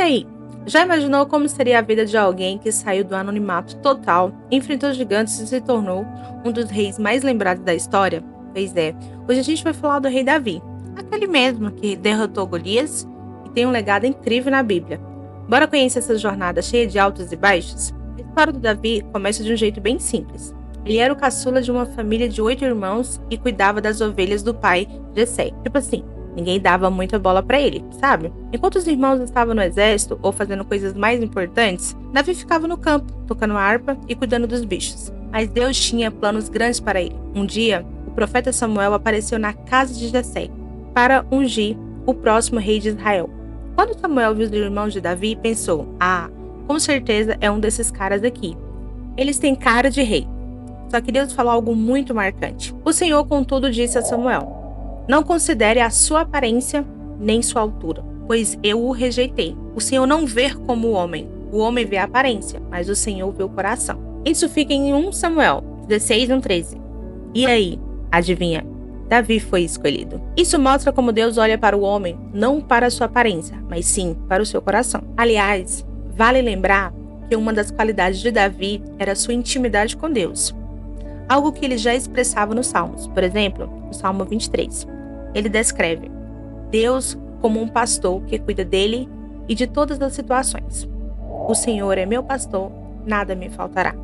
aí, já imaginou como seria a vida de alguém que saiu do anonimato total, enfrentou gigantes e se tornou um dos reis mais lembrados da história? Pois é, hoje a gente vai falar do rei Davi, aquele mesmo que derrotou Golias e tem um legado incrível na Bíblia. Bora conhecer essa jornada cheia de altos e baixos? A história do Davi começa de um jeito bem simples. Ele era o caçula de uma família de 8 irmãos e cuidava das ovelhas do pai Jessé. Tipo assim, ninguém dava muita bola pra ele, sabe? Enquanto os irmãos estavam no exército ou fazendo coisas mais importantes, Davi ficava no campo, tocando harpa e cuidando dos bichos. Mas Deus tinha planos grandes para ele. Um dia, o profeta Samuel apareceu na casa de Jessé para ungir o próximo rei de Israel. Quando Samuel viu os irmãos de Davi, pensou: com certeza é um desses caras aqui. Eles têm cara de rei. Só que Deus falou algo muito marcante. O Senhor, contudo, disse a Samuel: não considere a sua aparência nem sua altura, pois eu o rejeitei. O Senhor não vê como o homem vê a aparência, mas o Senhor vê o coração. Isso fica em 1 Samuel 16:13. E aí, adivinha? Davi foi escolhido. Isso mostra como Deus olha para o homem, não para a sua aparência, mas sim para o seu coração. Aliás, vale lembrar que uma das qualidades de Davi era a sua intimidade com Deus. Algo que ele já expressava nos Salmos. Por exemplo, no Salmo 23. Ele descreve Deus como um pastor que cuida dele e de todas as situações. O Senhor é meu pastor, nada me faltará.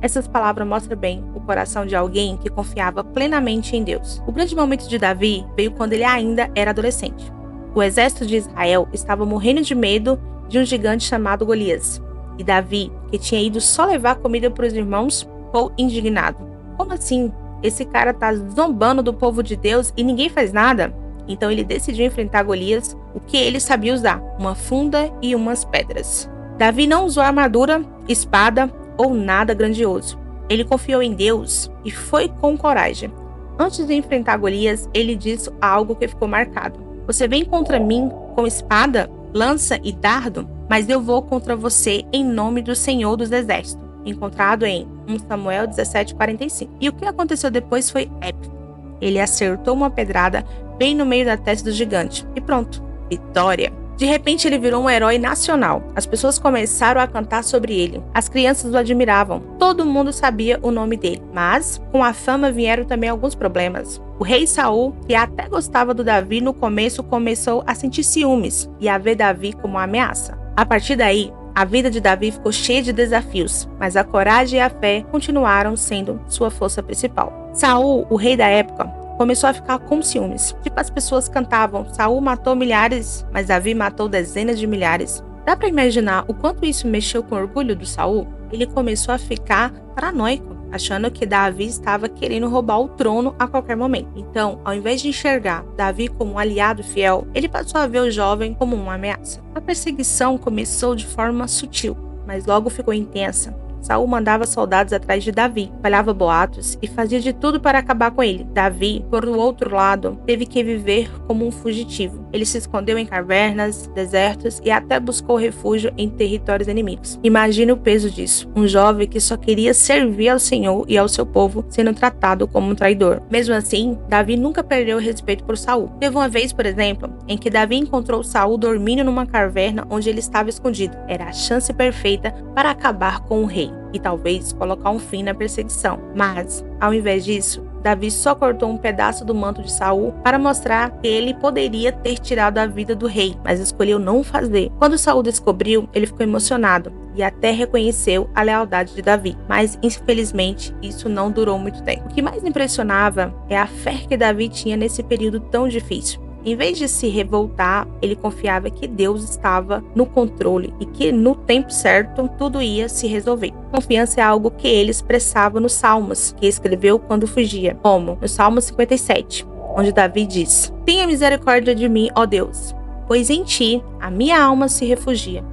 Essas palavras mostram bem o coração de alguém que confiava plenamente em Deus. O grande momento de Davi veio quando ele ainda era adolescente. O exército de Israel estava morrendo de medo de um gigante chamado Golias. E Davi, que tinha ido só levar comida para os irmãos, ficou indignado. Como assim? Esse cara tá zombando do povo de Deus e ninguém faz nada? Então ele decidiu enfrentar Golias, o que ele sabia usar: uma funda e umas pedras. Davi não usou armadura, espada ou nada grandioso. Ele confiou em Deus e foi com coragem. Antes de enfrentar Golias, ele disse algo que ficou marcado: você vem contra mim com espada, lança e dardo, mas eu vou contra você em nome do Senhor dos Exércitos. Encontrado em 1 Samuel 17:45. E o que aconteceu depois foi épico. Ele acertou uma pedrada bem no meio da testa do gigante. E pronto, vitória! De repente ele virou um herói nacional. As pessoas começaram a cantar sobre ele. As crianças o admiravam. Todo mundo sabia o nome dele. Mas, com a fama vieram também alguns problemas. O rei Saul, que até gostava do Davi no começo, começou a sentir ciúmes e a ver Davi como uma ameaça. A partir daí, a vida de Davi ficou cheia de desafios, mas a coragem e a fé continuaram sendo sua força principal. Saul, o rei da época, começou a ficar com ciúmes. Tipo, as pessoas cantavam: Saul matou milhares, mas Davi matou dezenas de milhares. Dá pra imaginar o quanto isso mexeu com o orgulho do Saul? Ele começou a ficar paranoico, achando que Davi estava querendo roubar o trono a qualquer momento. Então, ao invés de enxergar Davi como um aliado fiel, ele passou a ver o jovem como uma ameaça. A perseguição começou de forma sutil, mas logo ficou intensa. Saul mandava soldados atrás de Davi, espalhava boatos e fazia de tudo para acabar com ele. Davi, por outro lado, teve que viver como um fugitivo. Ele se escondeu em cavernas, desertos e até buscou refúgio em territórios inimigos. Imagine o peso disso. Um jovem que só queria servir ao Senhor e ao seu povo, sendo tratado como um traidor. Mesmo assim, Davi nunca perdeu o respeito por Saul. Teve uma vez, por exemplo, em que Davi encontrou Saul dormindo numa caverna onde ele estava escondido. Era a chance perfeita para acabar com o rei e talvez colocar um fim na perseguição. Mas, ao invés disso, Davi só cortou um pedaço do manto de Saul para mostrar que ele poderia ter tirado a vida do rei, mas escolheu não fazer. Quando Saul descobriu, ele ficou emocionado e até reconheceu a lealdade de Davi. Mas, infelizmente, isso não durou muito tempo. O que mais impressionava é a fé que Davi tinha nesse período tão difícil. Em vez de se revoltar, ele confiava que Deus estava no controle e que no tempo certo tudo ia se resolver. Confiança é algo que ele expressava nos Salmos, que escreveu quando fugia, como no Salmo 57, onde Davi diz: tenha misericórdia de mim, ó Deus, pois em ti a minha alma se refugia.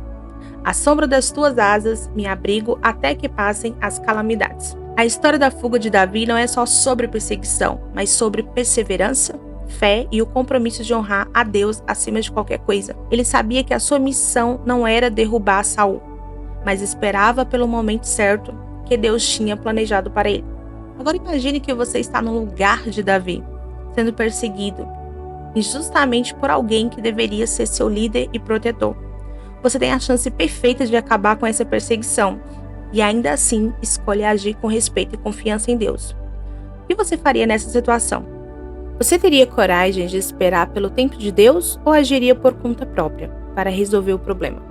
À sombra das tuas asas me abrigo até que passem as calamidades. A história da fuga de Davi não é só sobre perseguição, mas sobre perseverança, fé e o compromisso de honrar a Deus acima de qualquer coisa. Ele sabia que a sua missão não era derrubar Saul, mas esperava pelo momento certo que Deus tinha planejado para ele. Agora imagine que você está no lugar de Davi, sendo perseguido injustamente por alguém que deveria ser seu líder e protetor. você tem a chance perfeita de acabar com essa perseguição e ainda assim escolhe agir com respeito e confiança em Deus. O que você faria nessa situação? Você teria coragem de esperar pelo tempo de Deus ou agiria por conta própria para resolver o problema?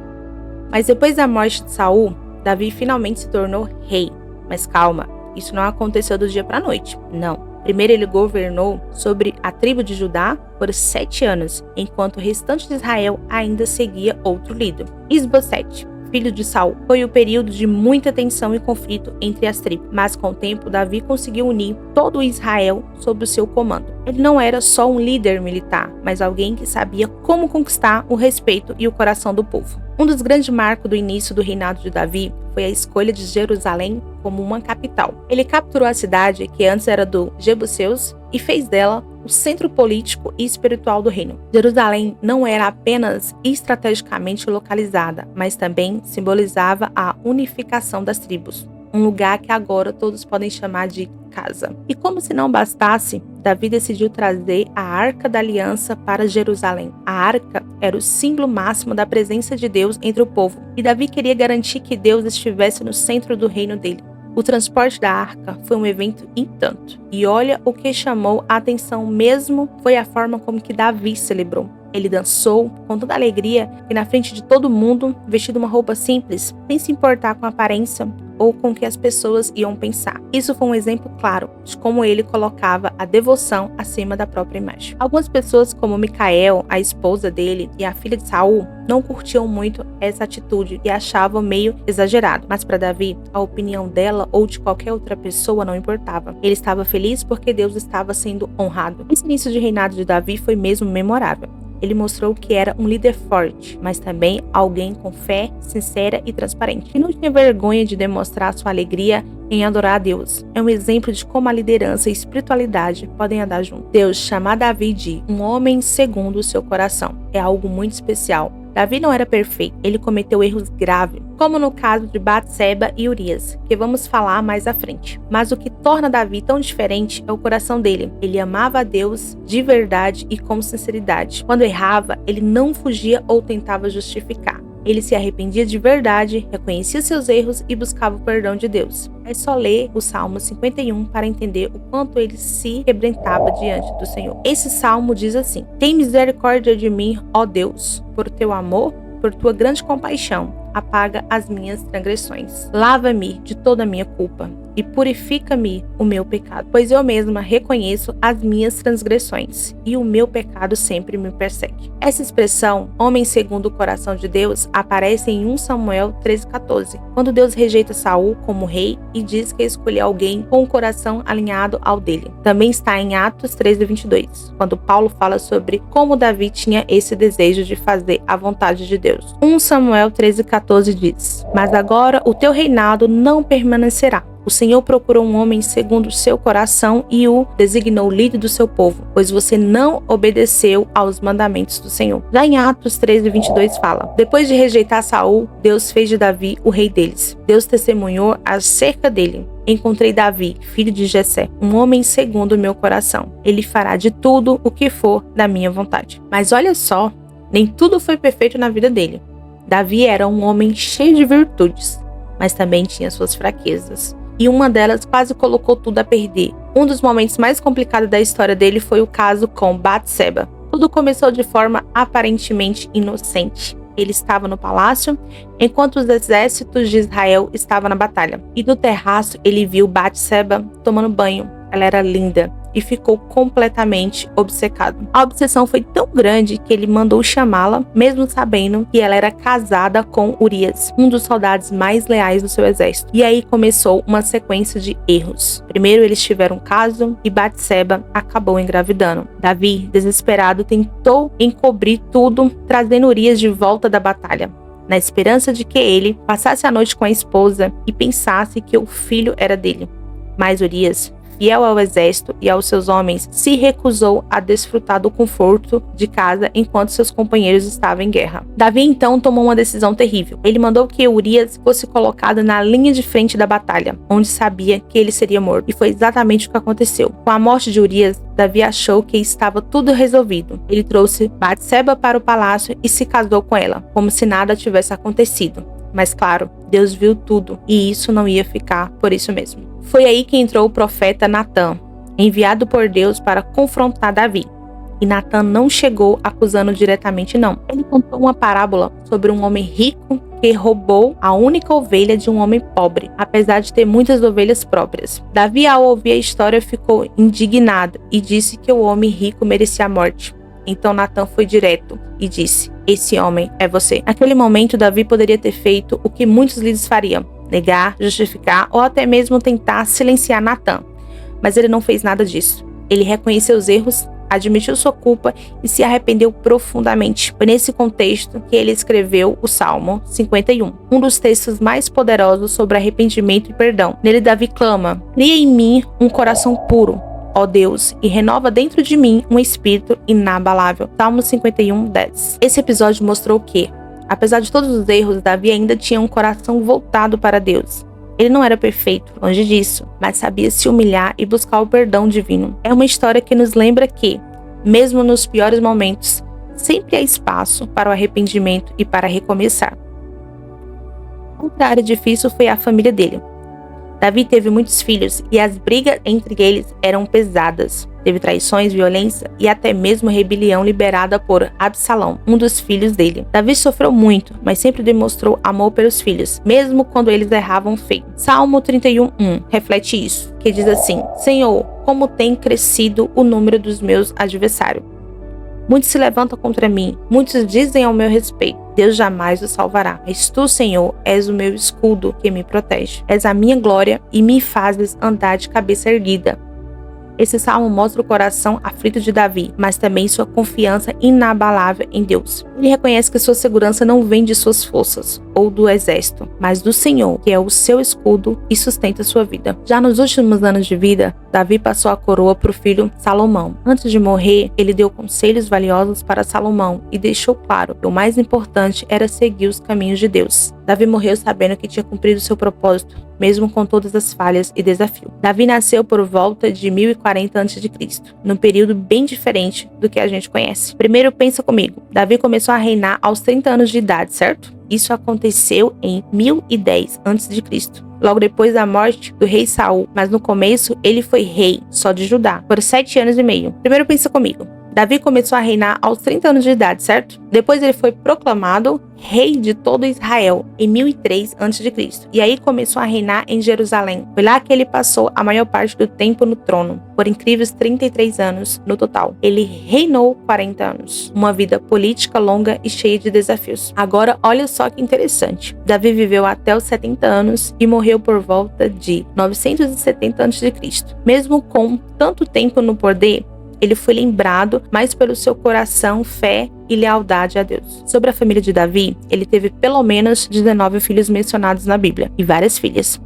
Mas depois da morte de Saul, Davi finalmente se tornou rei. Mas calma, isso não aconteceu do dia para a noite, não. Primeiro ele governou sobre a tribo de Judá por 7 anos, enquanto o restante de Israel ainda seguia outro líder. Isbosete, filho de Saul, foi o período de muita tensão e conflito entre as tribos, mas com o tempo Davi conseguiu unir todo Israel sob o seu comando. Ele não era só um líder militar, mas alguém que sabia como conquistar o respeito e o coração do povo. Um dos grandes marcos do início do reinado de Davi foi a escolha de Jerusalém como uma capital. Ele capturou a cidade, que antes era dos Jebuseus, e fez dela o centro político e espiritual do reino. Jerusalém não era apenas estrategicamente localizada, mas também simbolizava a unificação das tribos, um lugar que agora todos podem chamar de casa. E como se não bastasse, Davi decidiu trazer a Arca da Aliança para Jerusalém. A arca era o símbolo máximo da presença de Deus entre o povo, e Davi queria garantir que Deus estivesse no centro do reino dele. O transporte da arca foi um evento em tanto. E olha o que chamou a atenção mesmo foi a forma como que Davi celebrou. Ele dançou com toda alegria e na frente de todo mundo, vestido uma roupa simples, sem se importar com a aparência ou com o que as pessoas iam pensar. Isso foi um exemplo claro de como ele colocava a devoção acima da própria imagem. Algumas pessoas, como Micael, a esposa dele, e a filha de Saul, não curtiam muito essa atitude e achavam meio exagerado. Mas para Davi, a opinião dela ou de qualquer outra pessoa não importava. Ele estava feliz porque Deus estava sendo honrado. Esse início de reinado de Davi foi mesmo memorável. Ele mostrou que era um líder forte, mas também alguém com fé, sincera e transparente. E não tinha vergonha de demonstrar sua alegria em adorar a Deus. É um exemplo de como a liderança e espiritualidade podem andar juntos. Deus chama Davi de um homem segundo o seu coração. É algo muito especial. Davi não era perfeito, ele cometeu erros graves, como no caso de Batseba e Urias, que vamos falar mais à frente. Mas o que torna Davi tão diferente é o coração dele. Ele amava a Deus de verdade e com sinceridade. Quando errava, ele não fugia ou tentava justificar. Ele se arrependia de verdade, reconhecia seus erros e buscava o perdão de Deus. É só ler o Salmo 51 para entender o quanto ele se quebrantava diante do Senhor. Esse salmo diz assim: Tem misericórdia de mim, ó Deus, por teu amor, por tua grande compaixão, apaga as minhas transgressões. Lava-me de toda a minha culpa e purifica-me o meu pecado, pois eu mesma reconheço as minhas transgressões e o meu pecado sempre me persegue. Essa expressão, homem segundo o coração de Deus, aparece em 1 Samuel 13,14, quando Deus rejeita Saul como rei e diz que escolheu alguém com o coração alinhado ao dele. Também está em Atos 13:22, quando Paulo fala sobre como Davi tinha esse desejo de fazer a vontade de Deus. 1 Samuel 13,14 diz: Mas agora o teu reinado não permanecerá. O Senhor procurou um homem segundo o seu coração e o designou líder do seu povo, pois você não obedeceu aos mandamentos do Senhor. Já em Atos 13:22 fala: Depois de rejeitar Saul, Deus fez de Davi o rei deles. Deus testemunhou acerca dele. Encontrei Davi, filho de Jessé, um homem segundo o meu coração. Ele fará de tudo o que for da minha vontade. Mas olha só, nem tudo foi perfeito na vida dele. Davi era um homem cheio de virtudes, mas também tinha suas fraquezas. E uma delas quase colocou tudo a perder. Um dos momentos mais complicados da história dele foi o caso com Batseba. Tudo começou de forma aparentemente inocente. Ele estava no palácio, enquanto os exércitos de Israel estavam na batalha. E no terraço ele viu Batseba tomando banho. Ela era linda e ficou completamente obcecado. A obsessão foi tão grande que ele mandou chamá-la, mesmo sabendo que ela era casada com Urias, um dos soldados mais leais do seu exército. E aí começou uma sequência de erros. Primeiro eles tiveram um caso e Batseba acabou engravidando. Davi, desesperado, tentou encobrir tudo, trazendo Urias de volta da batalha, na esperança de que ele passasse a noite com a esposa e pensasse que o filho era dele. Mas Urias fiel ao exército e aos seus homens, se recusou a desfrutar do conforto de casa enquanto seus companheiros estavam em guerra. Davi então tomou uma decisão terrível. Ele mandou que Urias fosse colocado na linha de frente da batalha, onde sabia que ele seria morto. E foi exatamente o que aconteceu. Com a morte de Urias, Davi achou que estava tudo resolvido. Ele trouxe Batseba para o palácio e se casou com ela, como se nada tivesse acontecido. Mas claro, Deus viu tudo e isso não ia ficar por isso mesmo. Foi aí que entrou o profeta Natã, enviado por Deus para confrontar Davi. E Natã não chegou acusando diretamente não. Ele contou uma parábola sobre um homem rico que roubou a única ovelha de um homem pobre, apesar de ter muitas ovelhas próprias. Davi, ao ouvir a história, ficou indignado e disse que o homem rico merecia a morte. Então Natã foi direto e disse: esse homem é você. Naquele momento, Davi poderia ter feito o que muitos líderes fariam: negar, justificar ou até mesmo tentar silenciar Natã. Mas ele não fez nada disso. Ele reconheceu os erros, admitiu sua culpa e se arrependeu profundamente. Foi nesse contexto que ele escreveu o Salmo 51, um dos textos mais poderosos sobre arrependimento e perdão. Nele, Davi clama: cria em mim um coração puro, ó Deus, e renova dentro de mim um espírito inabalável. Salmo 51, 10. Esse episódio mostrou que, apesar de todos os erros, Davi ainda tinha um coração voltado para Deus. Ele não era perfeito, longe disso, mas sabia se humilhar e buscar o perdão divino. É uma história que nos lembra que, mesmo nos piores momentos, sempre há espaço para o arrependimento e para recomeçar. Outra área difícil foi a família dele. Davi teve muitos filhos e as brigas entre eles eram pesadas. Teve traições, violência e até mesmo rebelião liderada por Absalão, um dos filhos dele. Davi sofreu muito, mas sempre demonstrou amor pelos filhos, mesmo quando eles erravam feio. Salmo 31:1 reflete isso, que diz assim: Senhor, como tem crescido o número dos meus adversários. Muitos se levantam contra mim, muitos dizem ao meu respeito: Deus jamais o salvará. Mas tu, Senhor, és o meu escudo que me protege. És a minha glória e me fazes andar de cabeça erguida. Esse salmo mostra o coração aflito de Davi, mas também sua confiança inabalável em Deus. Ele reconhece que sua segurança não vem de suas forças ou do exército, mas do Senhor, que é o seu escudo e sustenta sua vida. Já nos últimos anos de vida, Davi passou a coroa para o filho Salomão. Antes de morrer, ele deu conselhos valiosos para Salomão e deixou claro que o mais importante era seguir os caminhos de Deus. Davi morreu sabendo que tinha cumprido seu propósito, mesmo com todas as falhas e desafios. Davi nasceu por volta de 1040 a.C., num período bem diferente do que a gente conhece. Primeiro, pensa comigo. Davi começou a reinar aos 30 anos de idade, certo? Isso aconteceu em 1010 a.C., logo depois da morte do rei Saul, mas no começo ele foi rei só de Judá, por 7 anos e meio. Primeiro, pensa comigo. Davi começou a reinar aos 30 anos de idade, certo? Depois ele foi proclamado rei de todo Israel em 1003 a.C. E aí começou a reinar em Jerusalém. Foi lá que ele passou a maior parte do tempo no trono, por incríveis 33 anos no total. Ele reinou 40 anos, uma vida política longa e cheia de desafios. Agora, olha só que interessante. Davi viveu até os 70 anos e morreu por volta de 970 a.C. Mesmo com tanto tempo no poder, ele foi lembrado mais pelo seu coração, fé e lealdade a Deus. Sobre a família de Davi, ele teve pelo menos 19 filhos mencionados na Bíblia e várias filhas.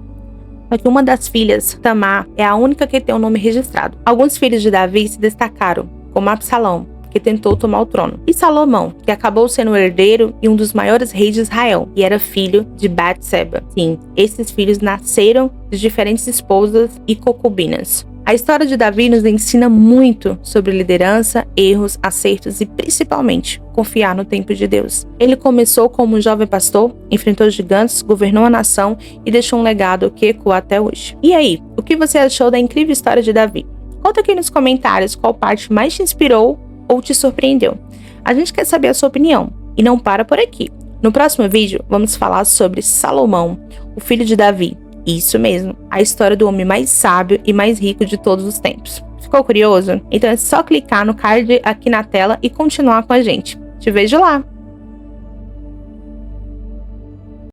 Só que uma das filhas, Tamar, é a única que tem o nome registrado. Alguns filhos de Davi se destacaram, como Absalão, que tentou tomar o trono, e Salomão, que acabou sendo o herdeiro e um dos maiores reis de Israel, e era filho de Batseba. Sim, esses filhos nasceram de diferentes esposas e concubinas. A história de Davi nos ensina muito sobre liderança, erros, acertos e, principalmente, confiar no tempo de Deus. Ele começou como um jovem pastor, enfrentou gigantes, governou a nação e deixou um legado que ecoa até hoje. E aí, o que você achou da incrível história de Davi? Conta aqui nos comentários qual parte mais te inspirou ou te surpreendeu. A gente quer saber a sua opinião. E não para por aqui. No próximo vídeo, vamos falar sobre Salomão, o filho de Davi. Isso mesmo, a história do homem mais sábio e mais rico de todos os tempos. Ficou curioso? Então é só clicar no card aqui na tela e continuar com a gente. Te vejo lá!